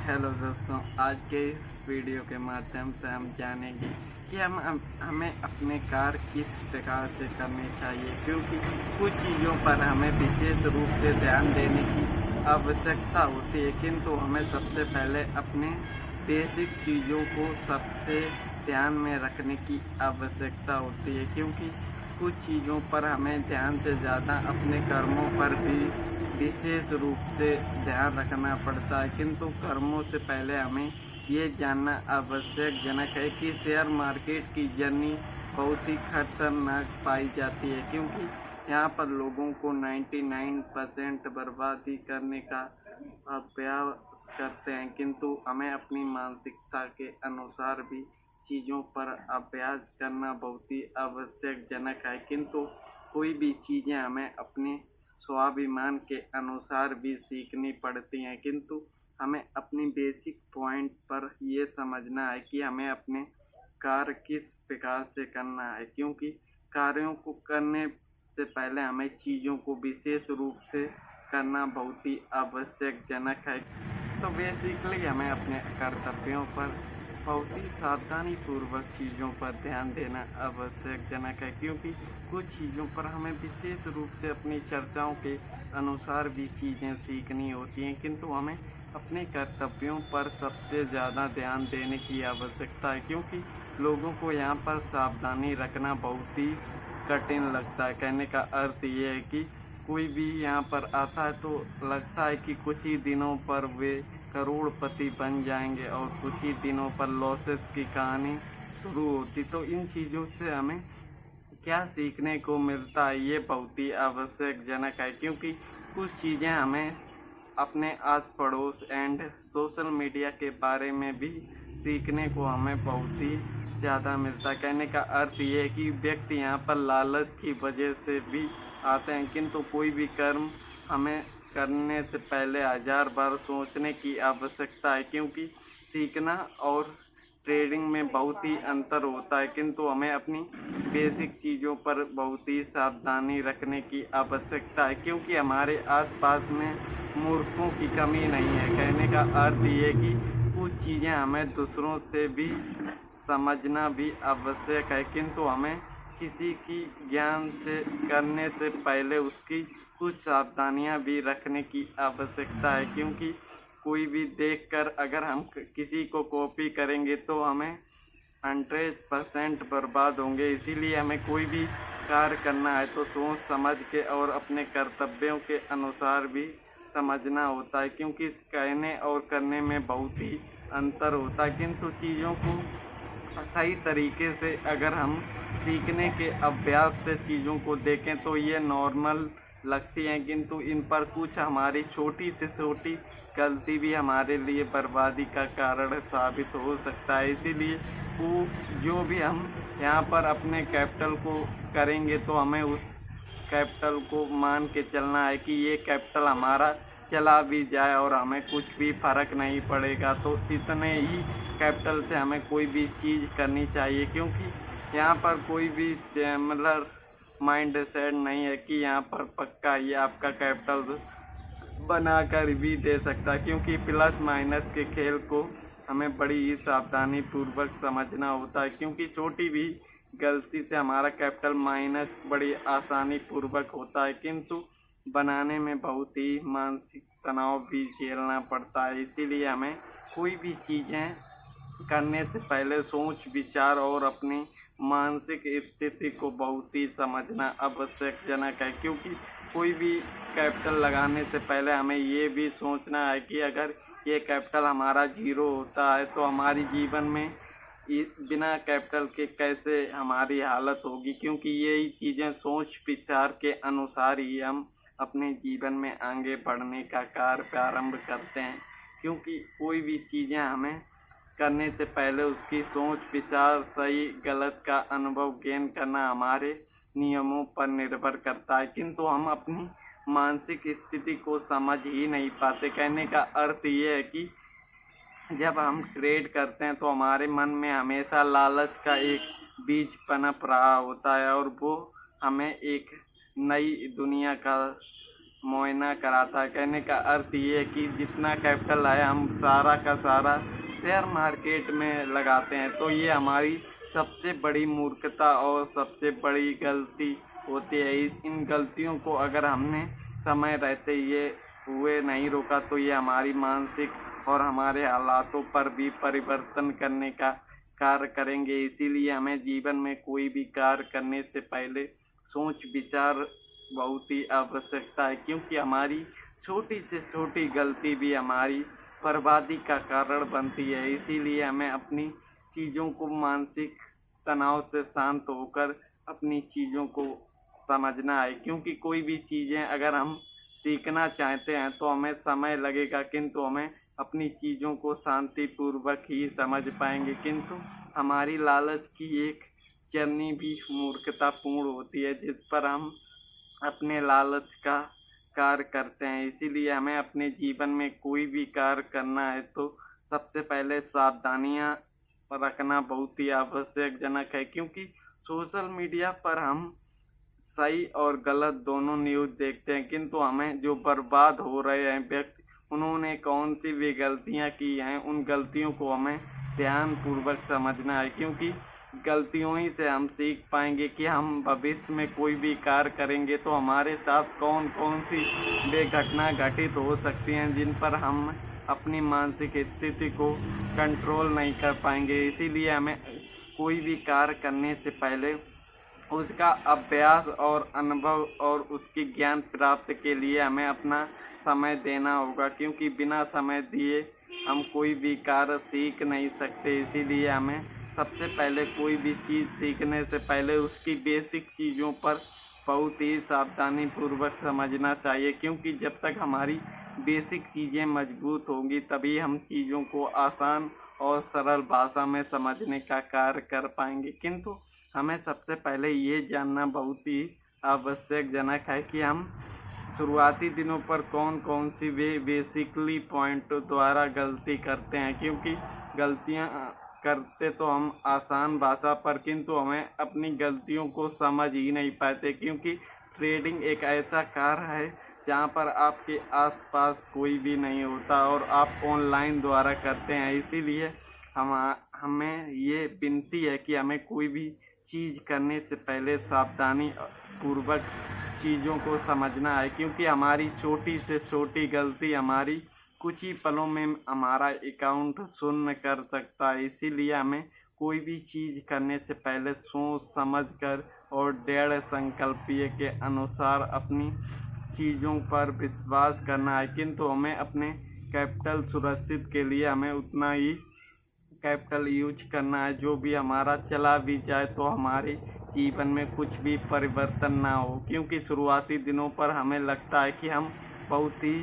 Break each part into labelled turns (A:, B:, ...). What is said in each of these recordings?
A: Hello दोस्तों, आज के इस वीडियो के माध्यम से हम जानेंगे कि हमें अपने कार्य किस प्रकार से करनी चाहिए, क्योंकि कुछ चीज़ों पर हमें विशेष रूप से ध्यान देने की आवश्यकता होती है, किंतु हमें सबसे पहले अपने बेसिक चीज़ों को सबसे ध्यान में रखने की आवश्यकता होती है, क्योंकि कुछ चीज़ों पर हमें ध्यान से ज़्यादा अपने कर्मों पर भी विशेष रूप से ध्यान रखना पड़ता है। किंतु कर्मों से पहले हमें ये जानना आवश्यकजनक है कि शेयर मार्केट की जर्नी बहुत ही खतरनाक पाई जाती है, क्योंकि यहाँ पर लोगों को 99% बर्बादी करने का अभ्यास करते हैं। किंतु हमें अपनी मानसिकता के अनुसार भी चीज़ों पर अभ्यास करना बहुत ही आवश्यकजनक है। किंतु कोई भी चीज़ें हमें अपने स्वाभिमान के अनुसार भी सीखनी पड़ती हैं, किंतु हमें अपनी बेसिक पॉइंट पर ये समझना है कि हमें अपने कार्य किस प्रकार से करना है, क्योंकि कार्यों को करने से पहले हमें चीज़ों को विशेष रूप से करना बहुत ही आवश्यकजनक है। तो बेसिकली हमें अपने कर्तव्यों पर बहुत ही सावधानीपूर्वक चीज़ों पर ध्यान देना आवश्यकजनक है, क्योंकि कुछ चीज़ों पर हमें विशेष रूप से अपनी चर्चाओं के अनुसार भी चीज़ें सीखनी होती हैं, किंतु हमें अपने कर्तव्यों पर सबसे ज़्यादा ध्यान देने की आवश्यकता है, क्योंकि लोगों को यहाँ पर सावधानी रखना बहुत ही कठिन लगता है। कहने का अर्थ ये है कि कोई भी यहाँ पर आता है तो लगता है कि कुछ ही दिनों पर वे करोड़पति बन जाएंगे और कुछ ही दिनों पर लॉसेस की कहानी शुरू होती। तो इन चीज़ों से हमें क्या सीखने को मिलता है, ये बहुत ही आवश्यकजनक है, क्योंकि कुछ चीज़ें हमें अपने आस पड़ोस एंड सोशल मीडिया के बारे में भी सीखने को हमें बहुत ही ज़्यादा मिलता है। कहने का अर्थ ये है कि व्यक्ति यहाँ पर लालच की वजह से भी आते हैं, किंतु कोई भी कर्म हमें करने से पहले 1000 बार सोचने की आवश्यकता है, क्योंकि सीखना और ट्रेडिंग में बहुत ही अंतर होता है। किंतु हमें अपनी बेसिक चीज़ों पर बहुत ही सावधानी रखने की आवश्यकता है, क्योंकि हमारे आसपास में मूर्खों की कमी नहीं है। कहने का अर्थ ये कि कुछ चीज़ें हमें दूसरों से भी समझना भी आवश्यक है, किंतु हमें किसी की ज्ञान से करने से पहले उसकी कुछ सावधानियां भी रखने की आवश्यकता है, क्योंकि कोई भी देखकर अगर हम किसी को कॉपी करेंगे तो हमें 100% बर्बाद होंगे। इसीलिए हमें कोई भी कार्य करना है तो सोच समझ के और अपने कर्तव्यों के अनुसार भी समझना होता है, क्योंकि कहने और करने में बहुत ही अंतर होता है। किंतु चीज़ों को सही तरीके से अगर हम सीखने के अभ्यास से चीज़ों को देखें तो ये नॉर्मल लगती हैं, किंतु इन पर कुछ हमारी छोटी से छोटी गलती भी हमारे लिए बर्बादी का कारण साबित हो सकता है। इसीलिए वो जो भी हम यहाँ पर अपने कैपिटल को करेंगे तो हमें उस कैपिटल को मान के चलना है कि ये कैपिटल हमारा चला भी जाए और हमें कुछ भी फ़र्क नहीं पड़ेगा। तो इतने ही कैपिटल से हमें कोई भी चीज़ करनी चाहिए, क्योंकि यहाँ पर कोई भी मतलब माइंड सेट नहीं है कि यहाँ पर पक्का ये आपका कैपिटल बनाकर भी दे सकता है, क्योंकि प्लस माइनस के खेल को हमें बड़ी ही सावधानी पूर्वक समझना होता है, क्योंकि छोटी भी गलती से हमारा कैपिटल माइनस बड़ी आसानी पूर्वक होता है, किंतु बनाने में बहुत ही मानसिक तनाव भी झेलना पड़ता है। इसीलिए हमें कोई भी चीज़ें करने से पहले सोच विचार और अपनी मानसिक स्थिति को बहुत ही समझना आवश्यकजनक है, क्योंकि कोई भी कैपिटल लगाने से पहले हमें ये भी सोचना है कि अगर ये कैपिटल हमारा जीरो होता है तो हमारी जीवन में बिना कैपिटल के कैसे हमारी हालत होगी, क्योंकि यही चीज़ें सोच विचार के अनुसार ही हम अपने जीवन में आगे बढ़ने का कार्य प्रारंभ करते हैं। क्योंकि कोई भी चीज़ें हमें करने से पहले उसकी सोच विचार सही गलत का अनुभव गेन करना हमारे नियमों पर निर्भर करता है, किंतु हम अपनी मानसिक स्थिति को समझ ही नहीं पाते। कहने का अर्थ ये है कि जब हम ट्रेड करते हैं तो हमारे मन में हमेशा लालच का एक बीज पनप रहा होता है और वो हमें एक नई दुनिया का मुआयना कराता है। कहने का अर्थ ये है कि जितना कैपिटल है हम सारा का सारा शेयर मार्केट में लगाते हैं, तो ये हमारी सबसे बड़ी मूर्खता और सबसे बड़ी गलती होती है। इन गलतियों को अगर हमने समय रहते ये हुए नहीं रोका तो ये हमारी मानसिक और हमारे हालातों पर भी परिवर्तन करने का कार्य करेंगे। इसीलिए हमें जीवन में कोई भी कार्य करने से पहले सोच विचार बहुत ही आवश्यकता है, क्योंकि हमारी छोटी से छोटी गलती भी हमारी बर्बादी का कारण बनती है। इसीलिए हमें अपनी चीज़ों को मानसिक तनाव से शांत होकर अपनी चीज़ों को समझना है, क्योंकि कोई भी चीज़ें अगर हम सीखना चाहते हैं तो हमें समय लगेगा, किंतु हमें अपनी चीज़ों को शांतिपूर्वक ही समझ पाएंगे। किंतु हमारी लालच की एक चरनी भी मूर्खतापूर्ण होती है, जिस पर हम अपने लालच का कार्य करते हैं। इसीलिए हमें अपने जीवन में कोई भी कार्य करना है तो सबसे पहले सावधानियां रखना बहुत ही आवश्यकजनक है, क्योंकि सोशल मीडिया पर हम सही और गलत दोनों न्यूज़ देखते हैं, किंतु हमें जो बर्बाद हो रहे हैं व्यक्ति उन्होंने कौन सी भी गलतियां की हैं, उन गलतियों को हमें ध्यानपूर्वक समझना है, क्योंकि गलतियों ही से हम सीख पाएंगे कि हम भविष्य में कोई भी कार्य करेंगे तो हमारे साथ कौन कौन सी वे घटना घटित हो सकती हैं जिन पर हम अपनी मानसिक स्थिति को कंट्रोल नहीं कर पाएंगे। इसीलिए हमें कोई भी कार्य करने से पहले उसका अभ्यास और अनुभव और उसकी ज्ञान प्राप्त के लिए हमें अपना समय देना होगा, क्योंकि बिना समय दिए हम कोई भी कार्य सीख नहीं सकते। इसीलिए हमें सबसे पहले कोई भी चीज़ सीखने से पहले उसकी बेसिक चीज़ों पर बहुत ही सावधानी पूर्वक समझना चाहिए, क्योंकि जब तक हमारी बेसिक चीज़ें मजबूत होंगी तभी हम चीज़ों को आसान और सरल भाषा में समझने का कार्य कर पाएंगे। किंतु हमें सबसे पहले ये जानना बहुत ही आवश्यकजनक है कि हम शुरुआती दिनों पर कौन कौन सी वे बेसिकली पॉइंट द्वारा गलती करते हैं, क्योंकि गलतियां करते तो हम आसान भाषा पर, किंतु हमें अपनी गलतियों को समझ ही नहीं पाते, क्योंकि ट्रेडिंग एक ऐसा कार्य है जहां पर आपके आसपास कोई भी नहीं होता और आप ऑनलाइन द्वारा करते हैं। इसीलिए हमें ये विनती है कि हमें कोई भी चीज़ करने से पहले सावधानी पूर्वक चीज़ों को समझना है, क्योंकि हमारी छोटी से छोटी गलती हमारी कुछ ही पलों में हमारा अकाउंट शून्य कर सकता है। इसीलिए हमें कोई भी चीज़ करने से पहले सोच समझ कर और दृढ़ संकल्पीय के अनुसार अपनी चीज़ों पर विश्वास करना है, किंतु हमें अपने कैपिटल सुरक्षित के लिए हमें उतना ही कैपिटल यूज करना है जो भी हमारा चला भी जाए तो हमारे जीवन में कुछ भी परिवर्तन ना हो। क्योंकि शुरुआती दिनों पर हमें लगता है कि हम बहुत ही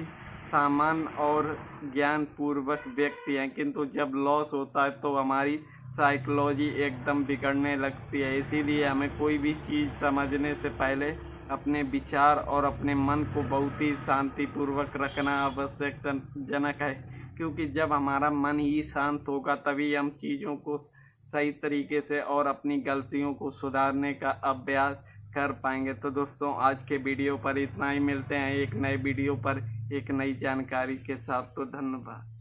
A: सामान्य और ज्ञानपूर्वक व्यक्ति हैं, किंतु जब लॉस होता है तो हमारी साइकोलॉजी एकदम बिगड़ने लगती है। इसीलिए हमें कोई भी चीज़ समझने से पहले अपने विचार और अपने मन को बहुत ही शांतिपूर्वक रखना आवश्यकजनक है, क्योंकि जब हमारा मन ही शांत होगा तभी हम चीज़ों को सही तरीके से और अपनी गलतियों को सुधारने का अभ्यास कर पाएंगे। तो दोस्तों आज के वीडियो पर इतना ही, मिलते हैं एक नए वीडियो पर एक नई जानकारी के साथ। तो धन्यवाद।